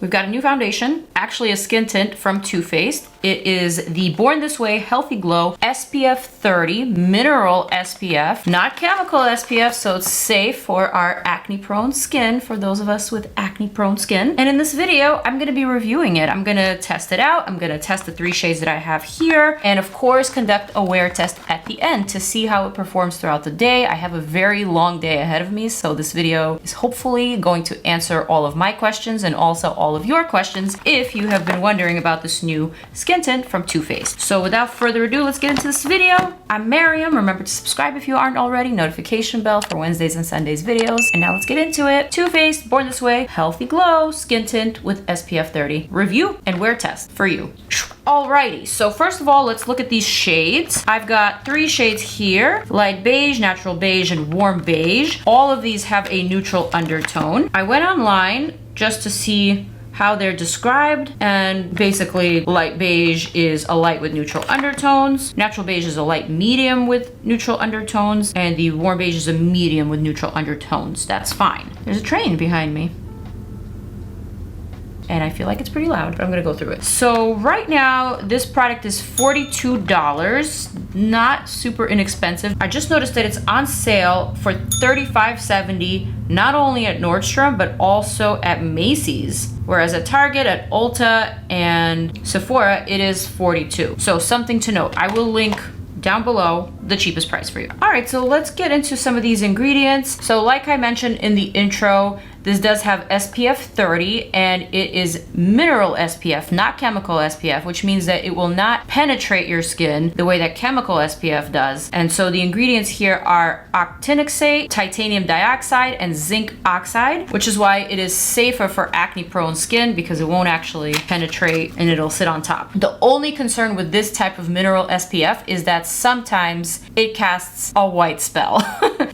we've got a new foundation, actually a skin tint from Too Faced. It is the Born This Way Healthy Glow SPF 30 Mineral SPF, not chemical SPF, so it's safe for our acne-prone skin, for those of us with acne-prone skin. And in this video, I'm gonna be reviewing it. I'm gonna test it out. I'm gonna test the 3 shades that I have here, and of course, conduct a wear test at the end to see how it performs throughout the day. I have a very long day ahead of me, so this video is hopefully going to answer all of my questions and also all of your questions if you have been wondering about this new skin tint from Too Faced. So without further ado, let's get into this video. I'm Maryam. Remember to subscribe if you aren't already, notification bell for Wednesdays and Sundays videos. And now let's get into it. Too Faced Born This Way Healthy Glow Skin Tint with SPF 30 review and wear test for you. Alrighty, so first of all, let's look at these shades. I've got 3 shades here: light beige, natural beige, and warm beige. All of these have a neutral undertone. I went online just to see how they're described, and basically light beige is a light with neutral undertones, natural beige is a light medium with neutral undertones, and the warm beige is a medium with neutral undertones. That's fine. There's a train behind me, and I feel like it's pretty loud, but I'm gonna go through it. So right now, this product is $42, not super inexpensive. I just noticed that it's on sale for $35.70, not only at Nordstrom, but also at Macy's. Whereas at Target, at Ulta, and Sephora, it is $42. So something to note. I will link down below the cheapest price for you. All right, so let's get into some of these ingredients. So like I mentioned in the intro, this does have SPF 30, and it is mineral SPF, not chemical SPF, which means that it will not penetrate your skin the way that chemical SPF does. And so the ingredients here are octinoxate, titanium dioxide, and zinc oxide, which is why it is safer for acne-prone skin, because it won't actually penetrate and it'll sit on top. The only concern with this type of mineral SPF is that sometimes it casts a white spell.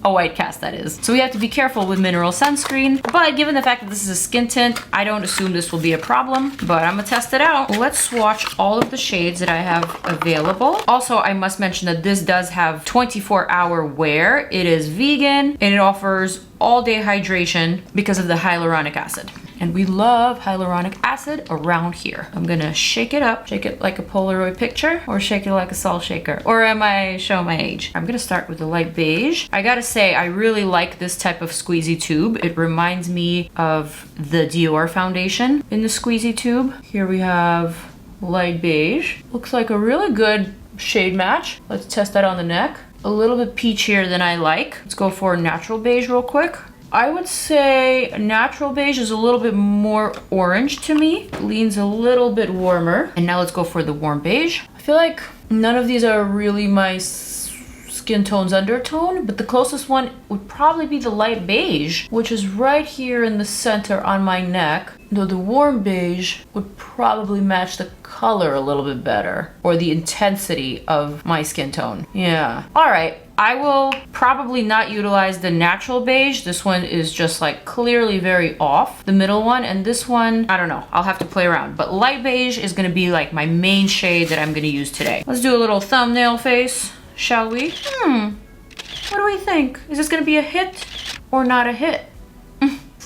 A white cast, that is. So we have to be careful with mineral sunscreen. But given the fact that this is a skin tint, I don't assume this will be a problem, but I'm gonna test it out. Let's swatch all of the shades that I have available. Also, I must mention that this does have 24-hour wear. It is vegan, and it offers all-day hydration because of the hyaluronic acid. And we love hyaluronic acid around here. I'm gonna shake it up. Shake it like a Polaroid picture, or shake it like a salt shaker. Or am I showing my age? I'm gonna start with the light beige. I gotta say, I really like this type of squeezy tube. It reminds me of the Dior foundation in the squeezy tube. Here we have light beige. Looks like a really good shade match. Let's test that on the neck. A little bit peachier than I like. Let's go for natural beige real quick. I would say natural beige is a little bit more orange to me. It leans a little bit warmer. And now let's go for the warm beige. I feel like none of these are really my skin tone's undertone, but the closest one would probably be the light beige, which is right here in the center on my neck. Though the warm beige would probably match the color a little bit better, or the intensity of my skin tone. Yeah. All right. I will probably not utilize the natural beige. This one is just like clearly very off, the middle one. And this one, I don't know, I'll have to play around. But light beige is gonna be like my main shade that I'm gonna use today. Let's do a little thumbnail face, shall we? What do we think? Is this gonna be a hit or not a hit?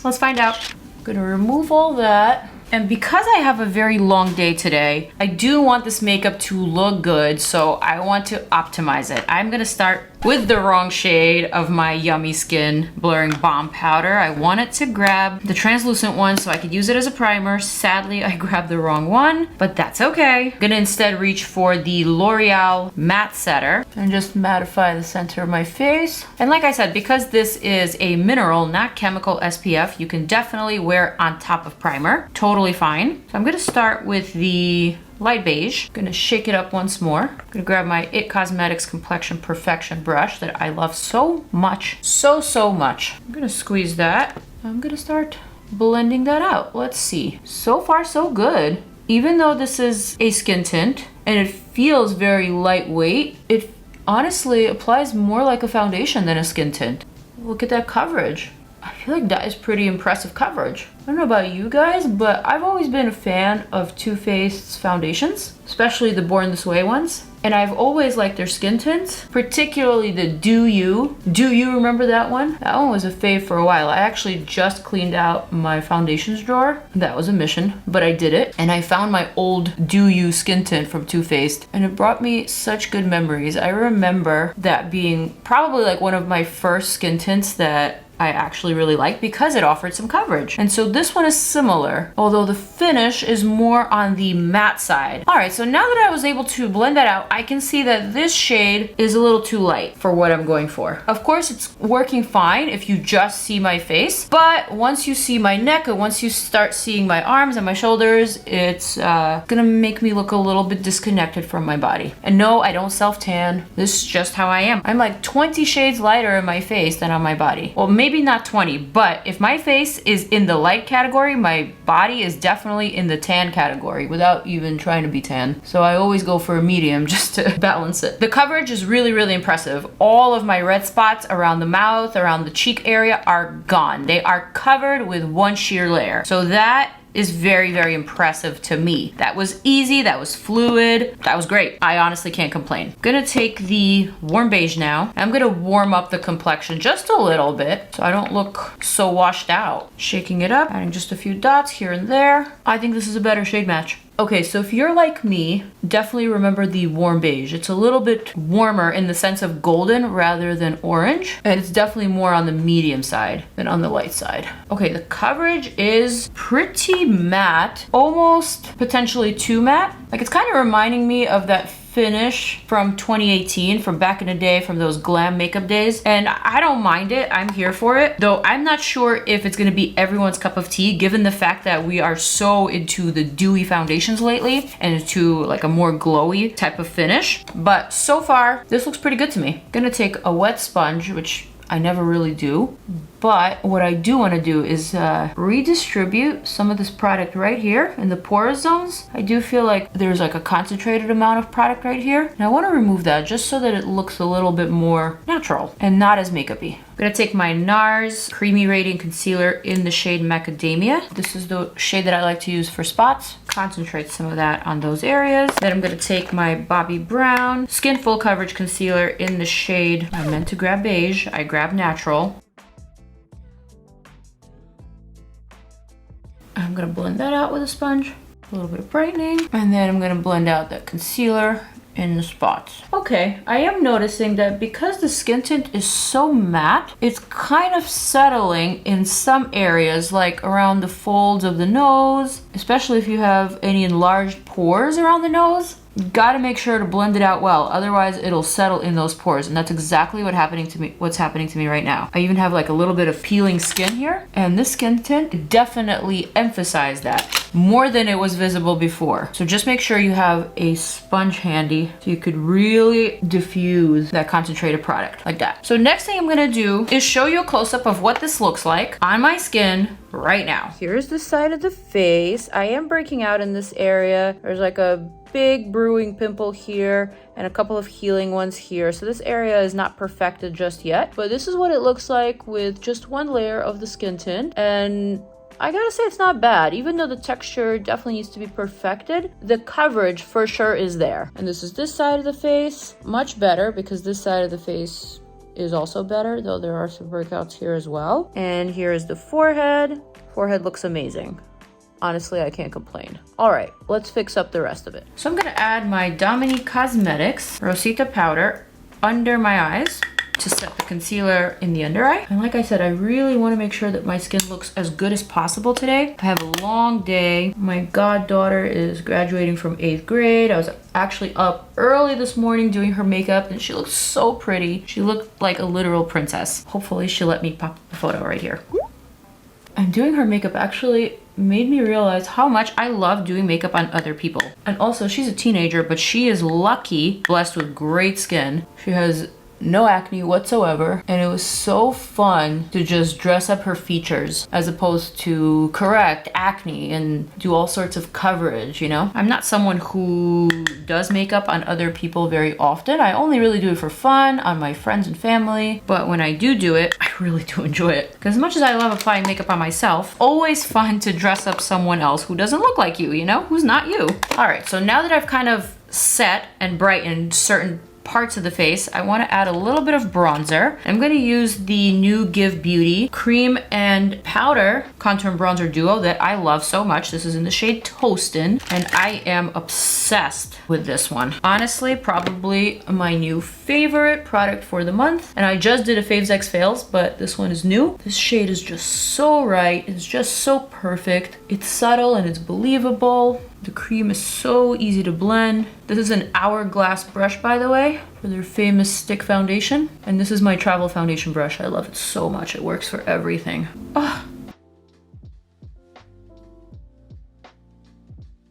Let's find out. I'm gonna remove all that. And because I have a very long day today, I do want this makeup to look good, so I want to optimize it. I'm gonna start with the wrong shade of my Yummy Skin Blurring Balm Powder. I wanted to grab the translucent one so I could use it as a primer. Sadly, I grabbed the wrong one, but that's okay. I'm gonna instead reach for the L'Oreal Matte Setter and just mattify the center of my face. And like I said, because this is a mineral, not chemical SPF, you can definitely wear on top of primer. Totally fine. So I'm gonna start with the light beige. I'm gonna shake it up once more. I'm gonna grab my IT Cosmetics Complexion Perfection brush that I love so much. So much. I'm gonna squeeze that. I'm gonna start blending that out. Let's see. So far, so good. Even though this is a skin tint and it feels very lightweight, it honestly applies more like a foundation than a skin tint. Look at that coverage. I feel like that is pretty impressive coverage. I don't know about you guys, but I've always been a fan of Too Faced's foundations, especially the Born This Way ones. And I've always liked their skin tints, particularly the Do You. Do You, remember that one? That one was a fave for a while. I actually just cleaned out my foundations drawer. That was a mission, but I did it. And I found my old Do You skin tint from Too Faced, and it brought me such good memories. I remember that being probably like one of my first skin tints that I actually really like because it offered some coverage. And so this one is similar, although the finish is more on the matte side. All right, so now that I was able to blend that out, I can see that this shade is a little too light for what I'm going for. Of course, it's working fine if you just see my face, but once you see my neck and once you start seeing my arms and my shoulders, it's gonna make me look a little bit disconnected from my body. And no, I don't self-tan. This is just how I am. I'm like 20 shades lighter in my face than on my body. Well, maybe not 20, but if my face is in the light category, my body is definitely in the tan category without even trying to be tan. So I always go for a medium just to balance it. The coverage is really, really impressive. All of my red spots around the mouth, around the cheek area are gone. They are covered with one sheer layer. So that is very, very impressive to me. That was easy, that was fluid, that was great. I honestly can't complain. Gonna take the warm beige now. I'm gonna warm up the complexion just a little bit so I don't look so washed out. Shaking it up, adding just a few dots here and there. I think this is a better shade match. Okay, so if you're like me, definitely remember the warm beige. It's a little bit warmer in the sense of golden rather than orange, and it's definitely more on the medium side than on the light side. Okay, the coverage is pretty matte, almost potentially too matte. Like, it's kind of reminding me of that finish from 2018, from back in the day, from those glam makeup days. And I don't mind it, I'm here for it. Though I'm not sure if it's gonna be everyone's cup of tea, given the fact that we are so into the dewy foundations lately and into like a more glowy type of finish. But so far, this looks pretty good to me. Gonna take a wet sponge, which I never really do. But what I do want to do is redistribute some of this product right here in the porous zones. I do feel like there's like a concentrated amount of product right here. And I want to remove that just so that it looks a little bit more natural and not as makeup-y. I'm going to take my NARS Creamy Radiant Concealer in the shade Macadamia. This is the shade that I like to use for spots. Concentrate some of that on those areas. Then I'm going to take my BOBBI Brown Skin Full Coverage Concealer in the shade, I meant to grab beige, I grabbed natural. I'm gonna blend that out with a sponge, a little bit of brightening, and then I'm gonna blend out that concealer in the spots. Okay, I am noticing that because the skin tint is so matte, it's kind of settling in some areas, like around the folds of the nose, especially if you have any enlarged pores around the nose. You gotta make sure to blend it out well, otherwise it'll settle in those pores, and that's exactly what's happening to me right now. I even have like a little bit of peeling skin here, and this skin tint definitely emphasized that more than it was visible before. So just make sure you have a sponge handy so you could really diffuse that concentrated product like that. So next thing I'm gonna do is show you a close-up of what this looks like on my skin right now. Here's the side of the face. I am breaking out in this area. There's like a big brewing pimple here and a couple of healing ones here. So this area is not perfected just yet, but this is what it looks like with just one layer of the skin tint. And I gotta say, it's not bad. Even though the texture definitely needs to be perfected, the coverage for sure is there. And this is this side of the face, much better because this side of the face is also better, though there are some breakouts here as well. And here is the forehead. Forehead looks amazing. Honestly, I can't complain. All right, let's fix up the rest of it. So I'm gonna add my Dominique Cosmetics Rosita powder under my eyes to set the concealer in the under eye. And like I said, I really wanna make sure that my skin looks as good as possible today. I have a long day. My goddaughter is graduating from 8th grade. I was actually up early this morning doing her makeup and she looked so pretty. She looked like a literal princess. Hopefully she'll let me pop the photo right here. And doing her makeup actually made me realize how much I love doing makeup on other people. And also, she's a teenager, but she is lucky, blessed with great skin. She has no acne whatsoever, and it was so fun to just dress up her features as opposed to correct acne and do all sorts of coverage, you know? I'm not someone who does makeup on other people very often. I only really do it for fun on my friends and family, but when I do it, I really do enjoy it. Because as much as I love applying makeup on myself, always fun to dress up someone else who doesn't look like you know? Who's not you. All right, so now that I've kind of set and brightened certain parts of the face, I want to add a little bit of bronzer. I'm going to use the new Give Beauty cream and powder contour and bronzer duo that I love so much. This is in the shade Toastin', and I am obsessed with this one. Honestly, probably my new favorite product for the month. And I just did a Faves X Fails, but this one is new. This shade is just so right. It's just so perfect. It's subtle and it's believable. The cream is so easy to blend. This is an Hourglass brush, by the way, for their famous stick foundation. And this is my travel foundation brush. I love it so much. It works for everything. Oh.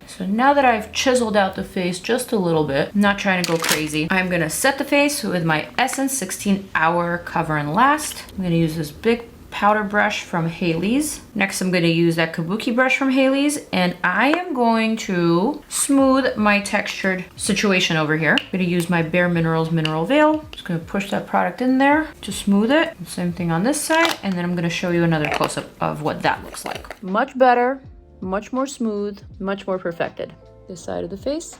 So now that I've chiseled out the face just a little bit, I'm not trying to go crazy, I'm gonna set the face with my Essence 16 Hour Cover and Last. I'm gonna use this big powder brush from Haley's. Next, I'm going to use that Kabuki brush from Haley's, and I am going to smooth my textured situation over here. I'm going to use my Bare Minerals Mineral Veil. Just going to push that product in there to smooth it. Same thing on this side, and then I'm going to show you another close-up of what that looks like. Much better, much more smooth, much more perfected. This side of the face,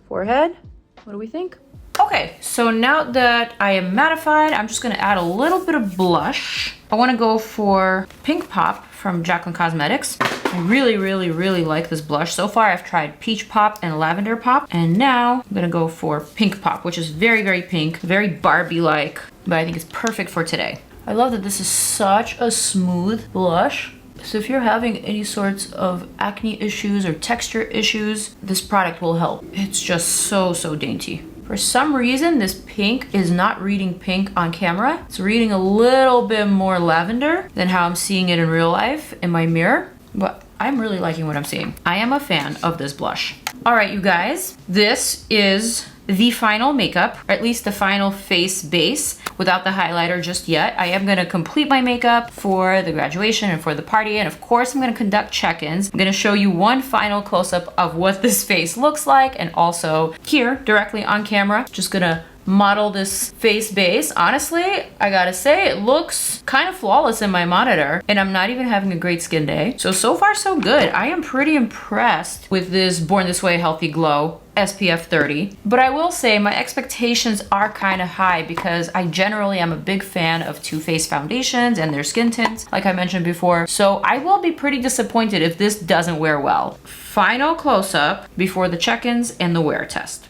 forehead, what do we think? Okay, so now that I am mattified, I'm just gonna add a little bit of blush. I wanna go for Pink Pop from JACLYN Cosmetics. I really, really, really like this blush. So far, I've tried Peach Pop and Lavender Pop, and now I'm gonna go for Pink Pop, which is very, very pink, very Barbie-like, but I think it's perfect for today. I love that this is such a smooth blush. So if you're having any sorts of acne issues or texture issues, this product will help. It's just so, so dainty. For some reason, this pink is not reading pink on camera. It's reading a little bit more lavender than how I'm seeing it in real life in my mirror, but I'm really liking what I'm seeing. I am a fan of this blush. All right, you guys, this is the final makeup, or at least the final face base without the highlighter just yet. I am gonna complete my makeup for the graduation and for the party, and of course I'm gonna conduct check-ins. I'm gonna show you one final close-up of what this face looks like, and also here, directly on camera, just gonna model this face base. Honestly, I gotta say, it looks kind of flawless in my monitor, and I'm not even having a great skin day. So far so good. I am pretty impressed with this Born This Way Healthy Glow SPF 30. But I will say my expectations are kind of high because I generally am a big fan of Too Faced foundations and their skin tints, like I mentioned before. So I will be pretty disappointed if this doesn't wear well. Final close-up before the check-ins and the wear test.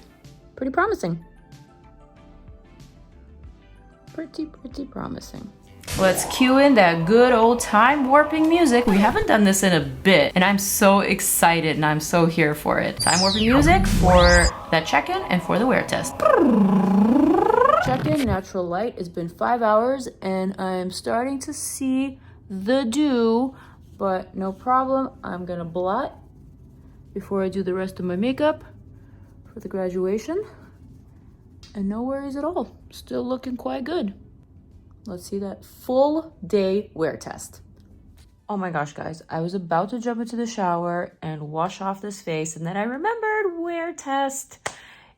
Pretty promising. Pretty promising. Let's cue in that good old time warping music. We haven't done this in a bit, and I'm so excited and I'm so here for it. Time warping music for that check-in and for the wear test. Check-in, natural light. It's been 5 hours and I'm starting to see the dew, but no problem. I'm gonna blot before I do the rest of my makeup for the graduation. And no worries at all. Still looking quite good. Let's see that full day wear test. Oh my gosh, guys. I was about to jump into the shower and wash off this face, and then I remembered wear test.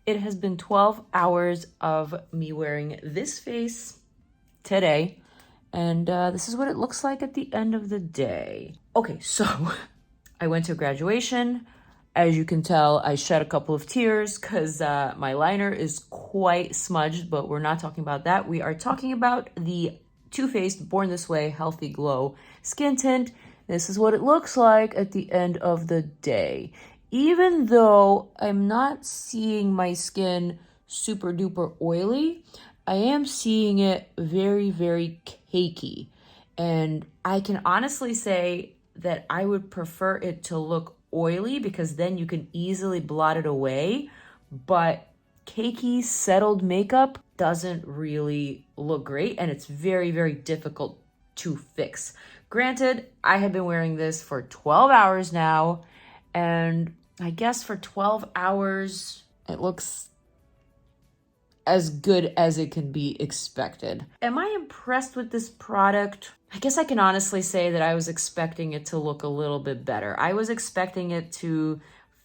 It has been 12 hours of me wearing this face today, and this is what it looks like at the end of the day. Okay, so I went to graduation. As you can tell, I shed a couple of tears because my liner is quite smudged, but we're not talking about that. We are talking about the Too Faced Born This Way Healthy Glow Skin Tint. This is what it looks like at the end of the day. Even though I'm not seeing my skin super duper oily, I am seeing it very, very cakey. And I can honestly say that I would prefer it to look oily because then you can easily blot it away, but cakey settled makeup doesn't really look great, and it's very, very difficult to fix. Granted, I have been wearing this for 12 hours now, and I guess for 12 hours it looks as good as it can be expected. Am I impressed with this product? I guess I can honestly say that I was expecting it to look a little bit better. I was expecting it to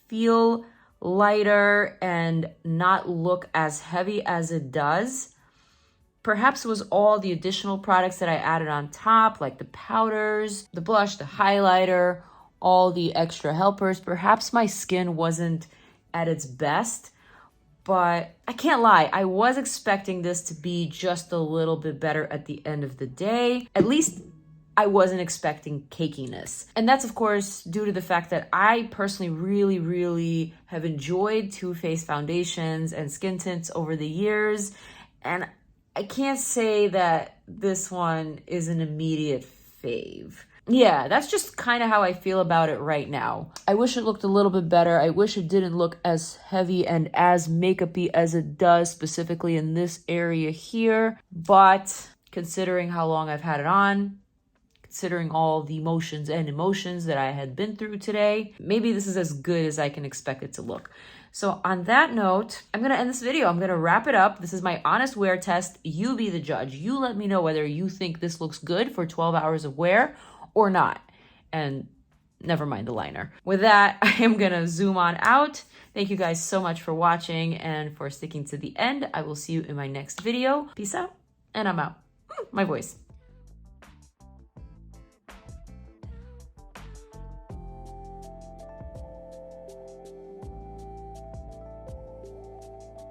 feel lighter and not look as heavy as it does. Perhaps it was all the additional products that I added on top, like the powders, the blush, the highlighter, all the extra helpers. Perhaps my skin wasn't at its best, but I can't lie. I was expecting this to be just a little bit better at the end of the day. At least I wasn't expecting cakiness. And that's of course due to the fact that I personally really have enjoyed Too Faced foundations and skin tints over the years. And I can't say that this one is an immediate fave. Yeah, that's just kind of how I feel about it right now. I wish it looked a little bit better. I wish it didn't look as heavy and as makeup-y as it does, specifically in this area here. But considering how long I've had it on, considering all the motions and emotions that I had been through today, maybe this is as good as I can expect it to look. So on that note, I'm going to end this video. I'm going to wrap it up. This is my honest wear test. You be the judge. You let me know whether you think this looks good for 12 hours of wear or not. And never mind the liner. With that, I am going to zoom on out. Thank you guys so much for watching and for sticking to the end. I will see you in my next video. Peace out, and I'm out. My voice.